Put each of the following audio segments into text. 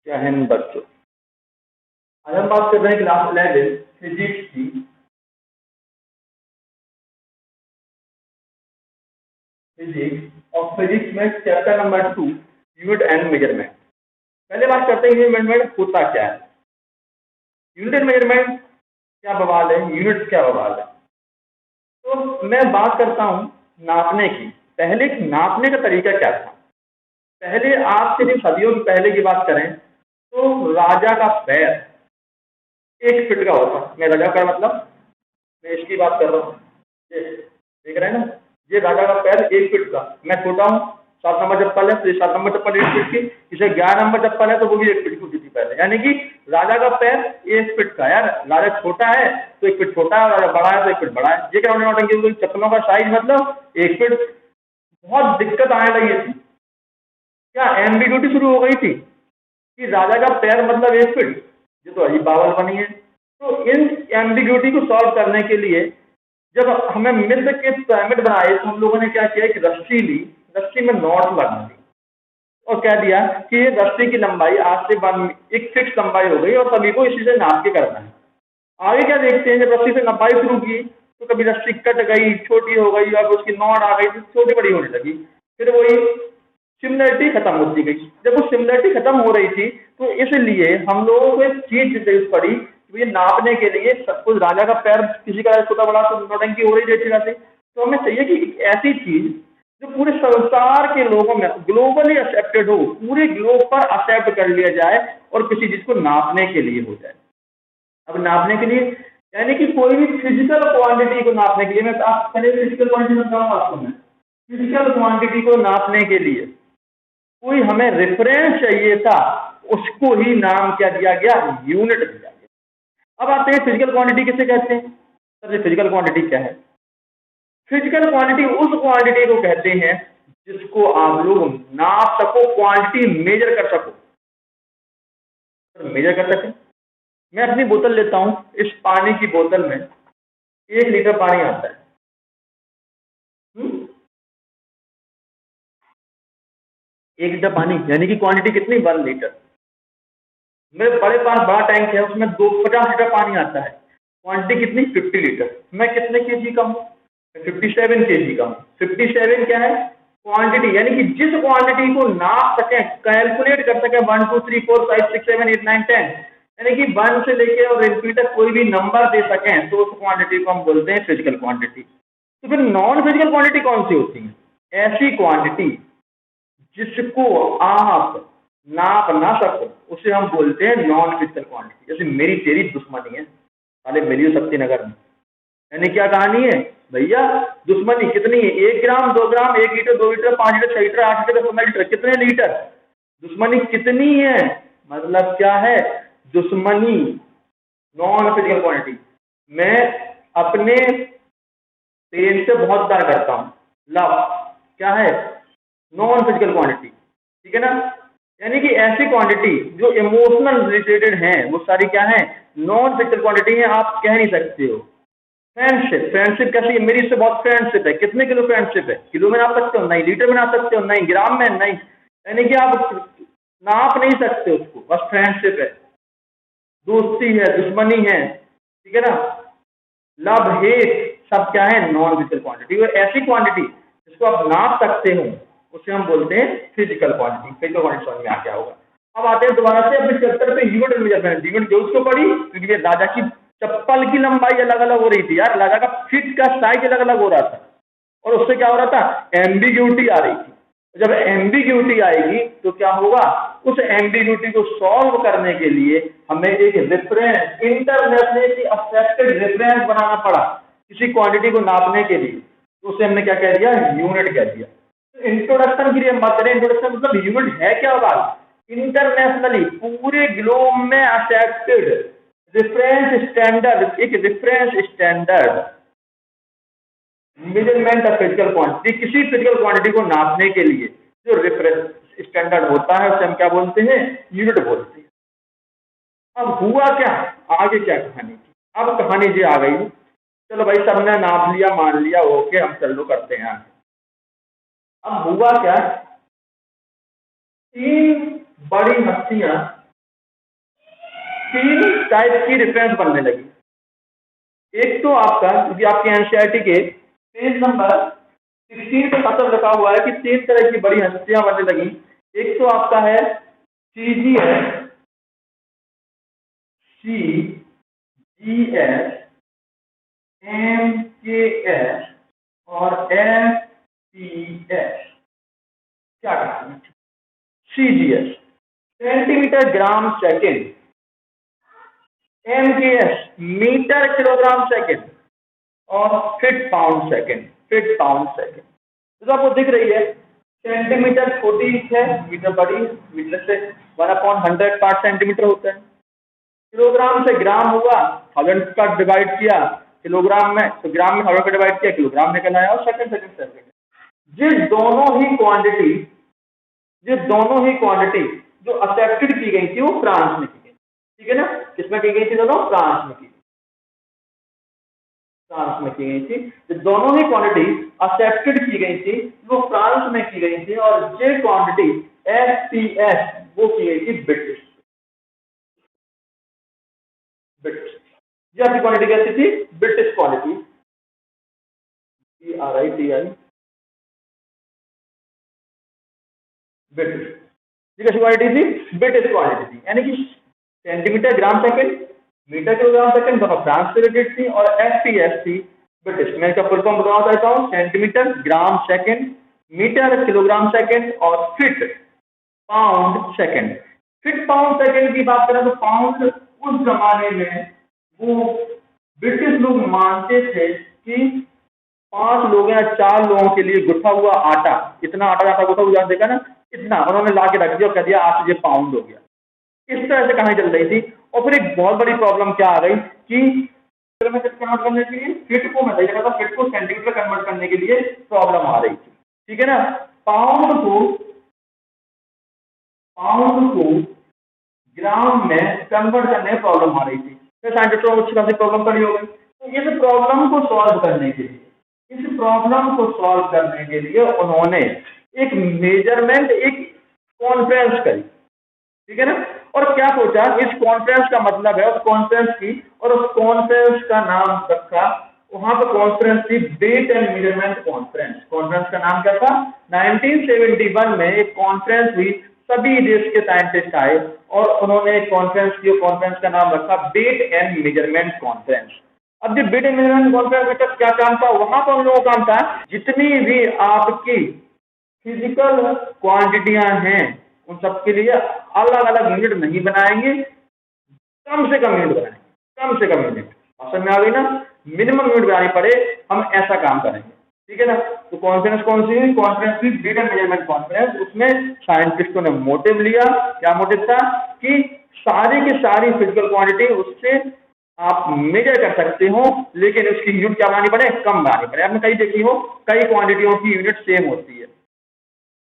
जय हिंद बच्चों। आज हम बात कर रहे हैं क्लास 11 फिजिक्स की। फिजिक्स और फिजिक्स में chapter number 2 unit and measurement. पहले बात करते हैं यूनिट मेजरमेंट होता क्या है। यूनिट एंड मेजरमेंट क्या बवाल है, यूनिट्स क्या बवाल है। तो मैं बात करता हूँ नापने की। पहले नापने का तरीका क्या था। पहले आज से सदियों की पहले की बात करें तो राजा का पैर 1 फीट का होता। मैं राजा का मतलब मैं इसकी बात कर रहा हूँ, ये देख रहे हैं ना, ये राजा का पैर 1 फीट का। मैं छोटा हूँ, 7 नंबर चप्पल है तो ये 7 नंबर चप्पल 1 फीट की, इसे 11 नंबर चप्पल है तो वो भी 1 फीट की होती थी पहले। यानी कि राजा का पैर 1 फीट का। यार राजा छोटा है तो 1 फीट छोटा है, राजा बड़ा है तो 1 फीट बड़ा है। ये क्या नौटंकी हो गई, चप्पलों का साइज मतलब 1 फीट। बहुत दिक्कत आने लगी थी, क्या एम्बिग्यूटी शुरू हो गई थी कि राजा का पैर मतलब 1 फीट। ये तो अजीब बावल बनी है। तो इन एम्बिग्यूटी को सॉल्व करने के लिए जब हमें मिस्र के पिरामिड बनाए तो हम लोगों ने क्या किया कि रस्सी ली, रस्सी में नॉट लगा दी और कह दिया कि ये रस्सी की लंबाई आज से एक फिक्स लंबाई हो गई और सभी को इसी से नाप के करना है। आगे क्या देखते हैं, जब रस्सी से नपाई शुरू की तो कभी रस्सी कट गई, छोटी हो गई, अब उसकी नॉट आ गई तो छोटी बड़ी होने लगी। फिर वही सिमिलरिटी खत्म होती गई। जब वो सिमिलरिटी खत्म हो रही थी तो इसलिए हम लोगों को एक चीज जरूरत पड़ी कि ये नापने के लिए सब कुछ राजा का पैर किसी का छोटा बड़ा तो नौटंकी हो रही थी। तो हमें चाहिए कि एक ऐसी चीज जो पूरे संसार के लोगों में ग्लोबली एक्सेप्टेड हो, पूरे ग्लोब पर एक्सेप्ट कर लिया जाए और किसी चीज को नापने के लिए हो जाए। अब नापने के लिए यानी कि कोई भी फिजिकल क्वांटिटी को नापने के लिए, मैं आप पहले फिजिकल क्वांटिटी बताऊंगा आपको। मैं फिजिकल क्वांटिटी को नापने के लिए कोई हमें रेफरेंस चाहिए था, उसको ही नाम क्या दिया गया, यूनिट दिया गया। अब आते हैं फिजिकल क्वांटिटी किसे कहते हैं। सबसे फिजिकल क्वांटिटी क्या है। फिजिकल क्वांटिटी उस क्वांटिटी को कहते हैं जिसको आप लोग नाप सको, क्वांटिटी मेजर कर सको, मेजर कर सके। मैं अपनी बोतल लेता हूं, इस पानी की बोतल में 1 लीटर पानी आता है। 1 लीटर पानी यानी कि क्वांटिटी कितनी, 1 लीटर। मेरे बड़े पास बड़ा टैंक है, उसमें 50 लीटर पानी आता है, क्वांटिटी कितनी, 50 लीटर। मैं कितने केजी का हूँ, 57 केजी का हूँ। 57 क्या है, क्वांटिटी। यानी कि जिस क्वांटिटी को नाप सके, कैलकुलेट कर सके, 1 2 3 4 5 6 7 8 9 10, यानी कि 1 से लेके और इंफिनिटी तक कोई भी नंबर दे सके तो उस क्वांटिटी को हम बोलते हैं फिजिकल क्वांटिटी। तो फिर नॉन फिजिकल क्वांटिटी कौन सी होती है, ऐसी क्वांटिटी जिसको आप नाप ना सको उसे हम बोलते हैं नॉन फिजिकल क्वांटिटी। जैसे मेरी तेरी दुश्मनी है, साले मिलियो शक्ति नगर में। यानी क्या कहानी है भैया, दुश्मनी कितनी है, 1 ग्राम 2 ग्राम 1 litre 2 litre 5 litre 6 litre 8 litre 15 litre, कितने लीटर, दुश्मनी कितनी है, मतलब क्या है दुश्मनी, नॉन फिजिकल क्वांटिटी। मैं अपने पेन से बहुत प्यार करता हूँ, लव क्या है, नॉन फिजिकल क्वांटिटी। ठीक है ना। यानी कि ऐसी क्वांटिटी जो इमोशनल रिलेटेड है वो सारी क्या है, नॉन फिजिकल क्वांटिटी है, आप कह नहीं सकते हो। फ्रेंडशिप, फ्रेंडशिप कैसी है, मेरी इससे बहुत फ्रेंडशिप है, कितने किलो फ्रेंडशिप है, किलो में नाप सकते हो, नहीं लीटर में नाप सकते हो, नहीं ग्राम में, नहीं, यानी कि आप नाप नहीं सकते उसको, बस फ्रेंडशिप है, दोस्ती है, दुश्मनी है। ठीक है ना। लव हेट सब क्या है, नॉन फिजिकल क्वांटिटी। और ऐसी क्वांटिटी जिसको आप नाप सकते हो उसे हम बोलते हैं फिजिकल क्वांटिटी। फिजिकल क्वांटिटी समझ में आ गया होगा। अब आते हैं दोबारा से अपने चैप्टर पे, यूनिट मेजरमेंट। यूनिट जो उसको पढ़ी क्योंकि राजा की चप्पल की लंबाई अलग अलग हो रही थी यार, राजा का फिट का साइज अलग अलग हो रहा था और उससे क्या हो रहा था, एम्बिग्यूटी आ रही थी। जब एम्बिग्यूटी आएगी तो क्या होगा, उस एम्बिग्यूटी को सॉल्व करने के लिए हमें एक रेफरेंस, इंटरनेशनली एक्सेप्टेड रेफरेंस बनाना पड़ा किसी क्वांटिटी को नापने के लिए। तो उसे हमने क्या कह दिया, यूनिट कह दिया। तो इंट्रोडक्शन के लिए बात करें, इंट्रोडक्शन मतलब यूनिट है क्या बात, इंटरनेशनली पूरे ग्लोब में एक्सेप्टेड रेफरेंस स्टैंडर्ड, एक reference standard measurement of physical quantity. किसी फिजिकल क्वांटिटी को नापने के लिए जो रेफरेंस स्टैंडर्ड होता है उसे हम क्या बोलते हैं, यूनिट बोलते हैं। अब हुआ क्या, आगे क्या कहानी थी, अब कहानी जी आ गई। चलो भाई सबने नाप लिया, मान लिया, ओके, हम चलो करते हैं आगे। अब हुआ क्या, 3 बड़ी हस्तियां तीन टाइप की रेफरेंस बनने लगी। एक तो आपका, क्योंकि आपके एनसीईआरटी के पेज नंबर 16 पे खत्म लिखा हुआ है कि तीन तरह की बड़ी हस्तियां बनने लगी। एक तो आपका है CGS, CGS, MKS और FPS। क्या कहा? CGS centimetre gram second, MKS metre kilogram second और feet pound second, feet pound second. तो आपको दिख रही है, सेंटीमीटर छोटी है, मीटर बड़ी, मीटर से 1/100 पार्ट सेंटीमीटर होता है। किलोग्राम से ग्राम हुआ, 1000 का डिवाइड किया किलोग्राम में, तो ग्राम में 1000 का डिवाइड किया किलोग्राम निकल आया, और सेकंड सेकंड सेकंड। ये दोनों ही क्वांटिटी जो एक्सेप्टेड की गई थी वो फ्रांस में की गई, ठीक है ना। किसमें की गई थी? दोनों फ्रांस में की गई थी। जो दोनों ही क्वांटिटी एक्सेप्टेड की गई थी वो फ्रांस में की गई थी, और ये क्वांटिटी FPS वो की गई थी ब्रिटिश। ये आपकी क्वांटिटी कैसी थी? British quantity, BRITI, British. ये कैसी क्वांटिटी थी? ब्रिटिश क्वांटिटी थी, यानी कि centimetre gram second, metre kilogram second दोनों फ्रांस से रिलेटेड थी, और FPS थी ब्रिटिश। मैं इसका फुल फॉर्म बताना चाहता हूँ, centimetre gram second, metre kilogram second और feet pound second. Feet pound second की बात करें तो पाउंड उस जमाने में वो ब्रिटिश लोग मानते थे कि 5 लोग या 4 लोगों के लिए गुथा हुआ आटा, इतना आटा गुथा हुआ देखा ना, इतना उन्होंने ला के रख दिया और कह दिया आज ये पाउंड हो गया। इस तरह से कहानी चल रही थी। और फिर एक बहुत बड़ी प्रॉब्लम क्या आ गई कि कन्वर्ट करने के लिए फिट को, मैं सही जगह था, फिट को सेंटीमीटर कन्वर्ट करने के लिए प्रॉब्लम आ रही थी, ठीक है ना। पाउंड को ग्राम में कन्वर्ट करने में प्रॉब्लम आ रही थी, फिर साइंटिस्टों को अच्छी खासी प्रॉब्लम खड़ी हो गई। तो इस प्रॉब्लम को सॉल्व करने के लिए उन्होंने एक मेजरमेंट, एक कॉन्फ्रेंस करी, ठीक है ना। और क्या सोचा, इस कॉन्फ्रेंस का मतलब है उस कॉन्फ्रेंस की, और उस कॉन्फ्रेंस का नाम रखा, वहां पर कॉन्फ्रेंस थी weight and measurement conference. Conference का नाम क्या था? 1971 में एक कॉन्फ्रेंस हुई, सभी देश के साइंटिस्ट आए और उन्होंने एक कॉन्फ्रेंस की, कॉन्फ्रेंस का नाम रखा वेट एंड मेजरमेंट कॉन्फ्रेंस। अब जो वेट एंड मेजरमेंट कॉन्फ्रेंस में क्या काम था? वहां पर उन लोगों का काम था जितनी भी आपकी फिजिकल क्वांटिटियां हैं उन सबके लिए अलग अलग यूनिट नहीं बनाएंगे, कम से कम यूनिट बनाएंगे, कम से कम यूनिट। समझ में आ गई ना? मिनिमम यूनिट बनानी पड़े, हम ऐसा काम करेंगे, ठीक है ना। तो कॉन्फ्रेंस कौन सी हुई? कॉन्फ्रेंस हुई वेट एंड मेजरमेंट कॉन्फ्रेंस। उसमें साइंटिस्टों ने मोटिव लिया। क्या मोटिव था? कि सारी की सारी फिजिकल क्वांटिटी उससे आप मेजर कर सकते हो, लेकिन उसकी यूनिट क्या बनानी पड़े? कम बनानी पड़े। आपने कहीं देखी हो, कई क्वांटिटियों की यूनिट सेम होती है,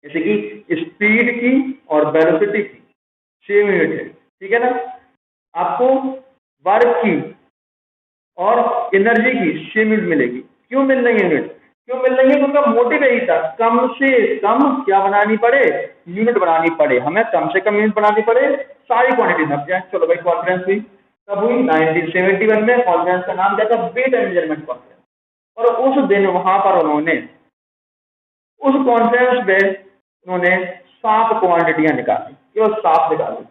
जैसे कि स्पीड की और वेलोसिटी की सेम यूनिट है, ठीक है ना। आपको वर्क की और एनर्जी की सेम यूनिट मिलेगी। क्यों मिल रही है यूनिट? क्यों मिल रही है? क्योंकि मोटिव यही था, कम से कम क्या बनानी पड़े? यूनिट बनानी पड़े, हमें कम से कम यूनिट बनानी पड़े, सारी क्वांटिटी नप जाए। चलो भाई, कॉन्फ्रेंस हुई, तब हुई 1971 में। कॉन्फ्रेंस का नाम क्या था? Weight and measurement conference. और उस दिन वहां पर उन्होंने, उस कॉन्फ्रेंस में उन्होंने 7 क्वांटिटियां निकाली, केवल 7 निकाली,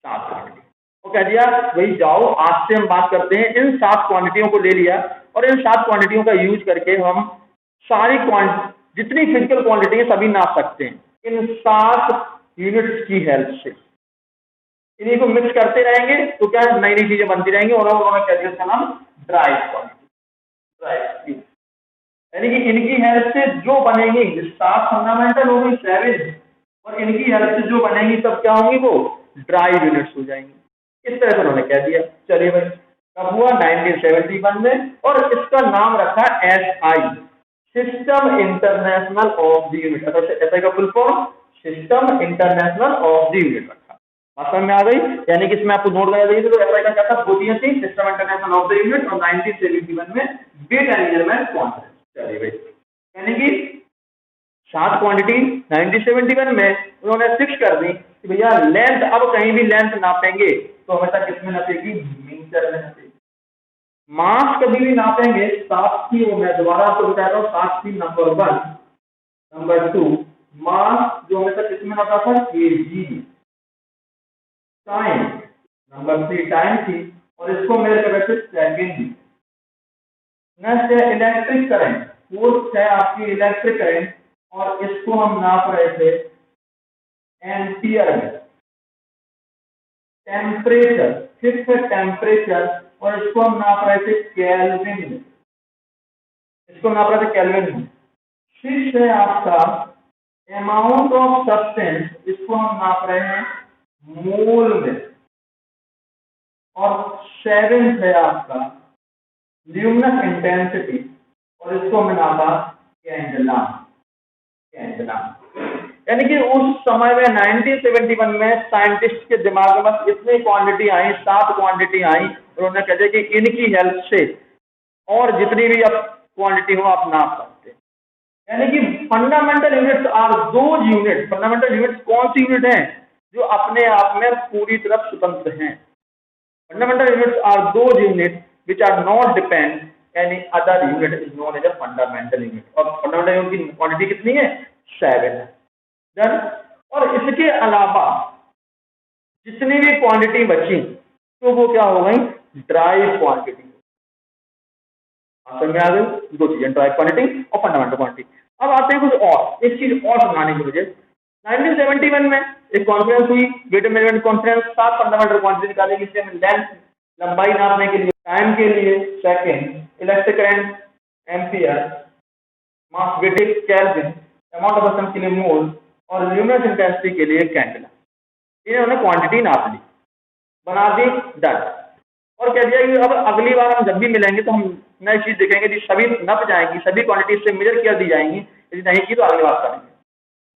7 क्वांटिटी। वो कह दिया भाई जाओ, आज से हम बात करते हैं, इन 7 क्वांटिटियों को ले लिया और इन 7 क्वांटिटियों का यूज करके हम सारी जितनी फिजिकल क्वांटिटी है सभी नाप सकते हैं इन 7 यूनिट्स की हेल्प से। इन्हीं को मिक्स करते रहेंगे तो क्या नई नई चीजें बनती रहेंगी, और उन्होंने कह दिया इसका नाम ड्राई क्वांटिटी, ड्राई। यानी कि इनकी हेल्प से जो बनेंगी 7 फंडामेंटल हो गई 7, और इनकी हेल्प से जो बनेंगी तब क्या होंगी? वो ड्राई यूनिट्स हो जाएंगी। इस तरह से उन्होंने कह दिया। चलिए भाई, कब हुआ? 1971 में। और इसका नाम रखा SI, system international of the unit. SI का full form system international of the unit रखा। बात समझ में आ गई? यानी कि इसमें आपको नोट करा देंगे तो SI का क्या था? गोतियां थी, system international of the unit, और 1971 में वेट एंड मेजरमेंट कॉन्फ्रेंस। चलिए भाई, यानी कि 7 क्वांटिटी 1971 में उन्होंने फिक्स कर दी कि भैया लेंथ, अब कहीं भी लेंथ नापेंगे तो हमेशा किस में नपेगी, मीटर में नपेगी। मास कभी भी नापेंगे साथ ही, वो मैं दोबारा आपको बता रहा हूँ, साथ ही नंबर 1, नंबर 2 मास जो हमेशा किस में नापा था, केजी। टाइम नंबर 3 टाइम थी, और इसको मेरे कर रहे थे सेकेंड। नेक्स्ट है इलेक्ट्रिक करंट, फोर्थ है आपकी इलेक्ट्रिक करंट, और इसको हम नाप रहे थे एम्पियर में। टेम्परेचर, फिफ्थ है टेम्परेचर, और इसको हम नाप रहे थे केल्विन में, इसको नाप रहे थे केल्विन में। सिक्स है आपका अमाउंट ऑफ सब्सटेंस, इसको हम नाप रहे हैं मोल में। और सेवेंथ है आपका ल्यूमिनस इंटेंसिटी, और इसको हमने नापा कैंडेला। यानी कि उस समय में 1971 में साइंटिस्ट के दिमाग में बस इतनी क्वांटिटी आई, 7 क्वांटिटी आई, और उन्होंने कहा कि इनकी हेल्प से और जितनी भी अब क्वांटिटी हो आप नाप सकते हैं। यानी कि fundamental units are those unit, fundamental units कौन सी यूनिट हैं जो अपने आप में पूरी तरह स्वतंत्र हैं। Fundamental units are those unit which are not depend any other unit is known as a fundamental unit। और फंडामेंटल यूनिट की क्वांटिटी कितनी है, 7 है। देन और इसके अलावा जितनी भी क्वांटिटी बची तो वो क्या हो गई, ड्राई क्वांटिटी। समझ में आ गई, दो चीजें, ड्राई क्वांटिटी और फंडामेंटल क्वांटिटी। अब आते हैं कुछ और, एक चीज और समझाने की मुझे। 1971 में एक कॉन्फ्रेंस हुई, weight management conference, 7 fundamental quantity निकाली, जिससे हमें लेंथ, लंबाई नापने के लिए, टाइम के लिए second, electric current ampere, mass weightage kelvin, amount of substance के लिए मोल, और ल्यूमिनस इंटेंसिटी के लिए कैंडेला। इन्होंने क्वांटिटी नाप ली, बना दी, डन। और कह दिया कि अब अगली बार हम जब भी मिलेंगे तो हम नई चीज देखेंगे कि सभी नप जाएंगी, सभी क्वांटिटी से मेजर कर दी जाएंगी, यदि नहीं की तो अगली बात करेंगे।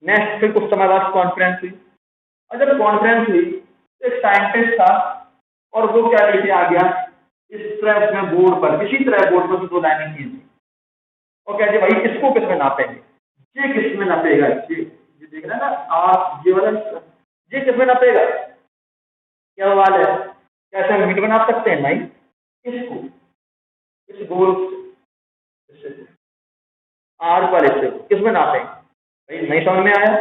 नेक्स्ट फिर कुछ समय बाद कॉन्फ्रेंस हुई, और जब कॉन्फ्रेंस हुई तो एक साइंटिस्ट था, और वो क्या लेके आ गया, इस तरह में बोर्ड पर, किसी तरह बोर्ड पर 2 लाइनें की थी, और कहते भाई इसको किस में नापेंगे, ये किस में नापेगा, ये देख रहे हैं ना आप, ये वाला ये किस में नापेगा, क्या सवाल है, कैसे हम मीटर बना सकते हैं, नहीं, इसको इस गोल से आर पर इससे किस में नापेंगे, भाई नहीं समझ में आया।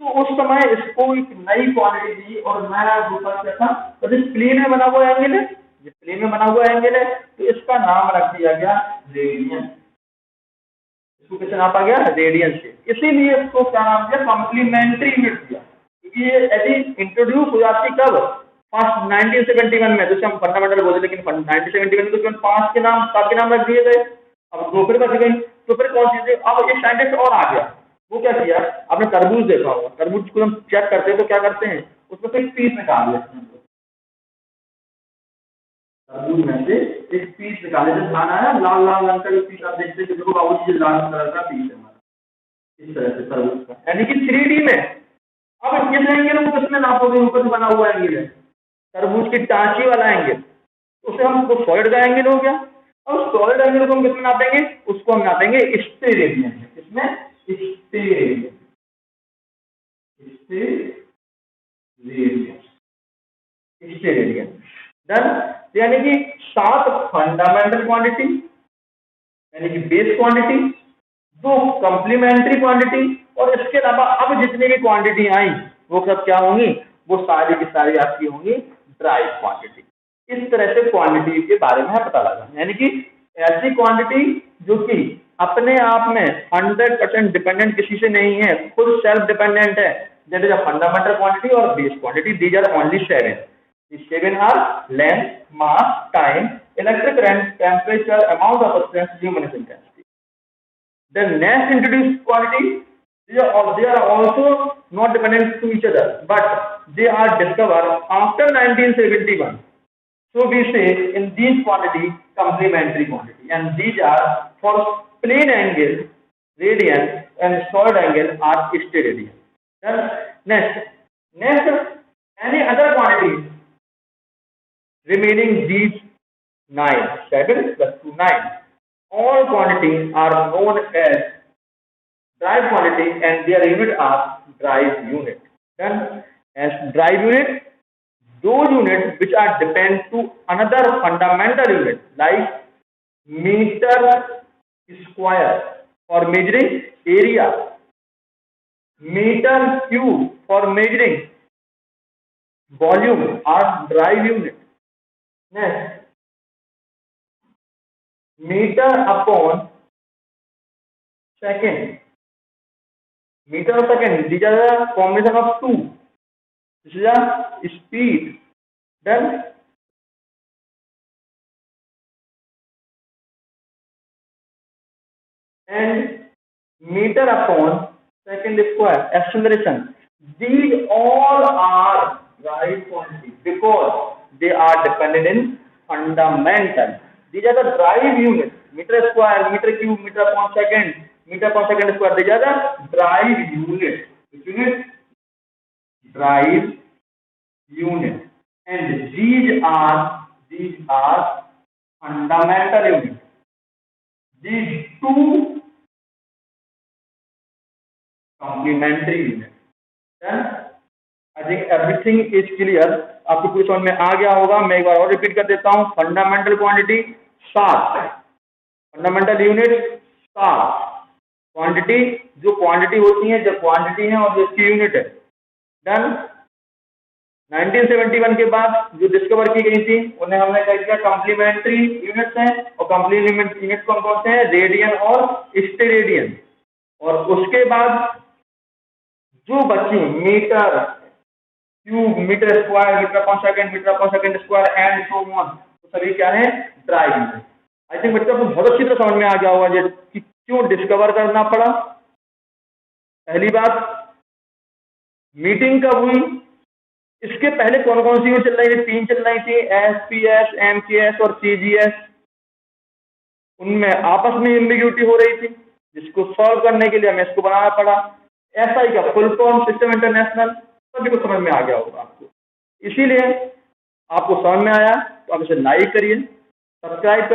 तो उस समय इसको एक नई क्वांटिटी दी, और नया ऊपर क्या था, तो इस प्लेन में बना हुआ एंगल है, ये प्लेन में बना हुआ एंगल है, तो इसका नाम रख दिया गया रेडियन। इसको कैसे नापा गया, रेडियन से। इसीलिए इसको क्या नाम दिया, कॉम्प्लीमेंट्री यूनिट दिया, क्योंकि ये यदि इंट्रोड्यूस हो जाती कब, फर्स्ट 1971 में, जैसे हम फंडामेंटल बोलते, लेकिन 1971 में तो केवल 5 के नाम, 7 के नाम रख दिए गए, अब 2 फिर बच गई, तो फिर कौन सी थी। अब एक साइंटिस्ट और आ गया, वो क्या किया, आपने तरबूज देखा होगा, तरबूज को हम चेक करते हैं तो क्या करते हैं, उसमें से एक पीस निकाल लेते हैं, तरबूज में से एक पीस निकाले, जब खाना है लाल लाल रंग का जो पीस आप देखते हैं कि देखो बाबू जी लाल कलर का पीस है हमारा, इस तरह से तरबूज का, यानी कि 3D में। अब किस एंगल को किसमें नापोगे, ऊपर से बना हुआ एंगल है तरबूज की टांची वाला एंगल, उसे हम वो सॉलिड का एंगल हो गया। और सॉलिड एंगल को हम किसमें नापेंगे, उसको हम नापेंगे स्टेरेडियन में, किसमें, स्टेरेडियन, स्टेरेडियन। डन। यानी कि 7 फंडामेंटल क्वांटिटी यानी कि बेस क्वांटिटी, 2 कॉम्प्लीमेंट्री क्वांटिटी, और इसके अलावा अब जितनी भी क्वांटिटी आई वो सब क्या होंगी, वो सारी की सारी आपकी होंगी ड्राई क्वांटिटी। इस तरह से क्वांटिटी के बारे में पता लगा, यानी कि ऐसी क्वांटिटी जो कि अपने आप में 100% डिपेंडेंट किसी से नहीं है, खुद सेल्फ डिपेंडेंट है, that is a fundamental quantity और base quantity. These are only 7। These 7 are length, mass, time, electric current, temperature, amount of substance, luminous intensity. The next introduced quantity, they are also not dependent to each other, but they are discovered after 1971. So we say in these quantity complementary quantity, and these are for plane angle radian and solid angle are steradian. Then next any other quantity remaining these 9, 7 plus 2 9, all quantities are known as drive quantity and their unit are drive unit. Then as drive unit, those units which are depend to another fundamental unit like meter square for measuring area, meter cube for measuring volume are derived unit. Next, meter upon second. Meter per second, these are the combination of two. This is a speed. Done. And meter upon second square, acceleration. These all are right quantities because they are dependent in fundamental. These are the drive units. Meter square, meter cube, meter upon second square. These are the drive units. Which unit? Drive unit. And these are fundamental units. These two complementary units. Then I think everything is clear. आपको कुछ समझ में आ गया होगा. मैं एक बार और repeat कर देता हूँ. Fundamental quantity 7, fundamental unit 7, quantity जो क्वांटिटी होती है, जो क्वांटिटी है और जो इसकी यूनिट है. डन. 1971 के बाद जो डिस्कवर की गई थी उन्हें हमने कह दिया कॉम्प्लीमेंट्री यूनिट्स हैं. और कॉम्प्लीमेंट्री यूनिट कौन कौन से हैं? रेडियन और स्टेरेडियन. और उसके बाद जो बची metre cube, metre square, metre upon second square and so on, तो सभी क्या है? Drive unit. आई थिंक बच्चों को बहुत अच्छी तरह समझ में आ गया होगा कि क्यों डिस्कवर करना पड़ा. पहली बात, मीटिंग कब हुई, इसके पहले कौन कौन सी चल रही थी? 3 चल रही थी, एसपीएस, एमकेएस और सीजीएस. उनमें आपस में एम्बिग्यूटी हो रही थी जिसको सॉल्व करने के लिए हमें इसको बनाना पड़ा. एसआई का फुल फॉर्म सिस्टम इंटरनेशनल, सभी को समझ में आ गया होगा आपको. इसीलिए आपको समझ में आया तो आप इसे लाइक करिए, सब्सक्राइब करिए.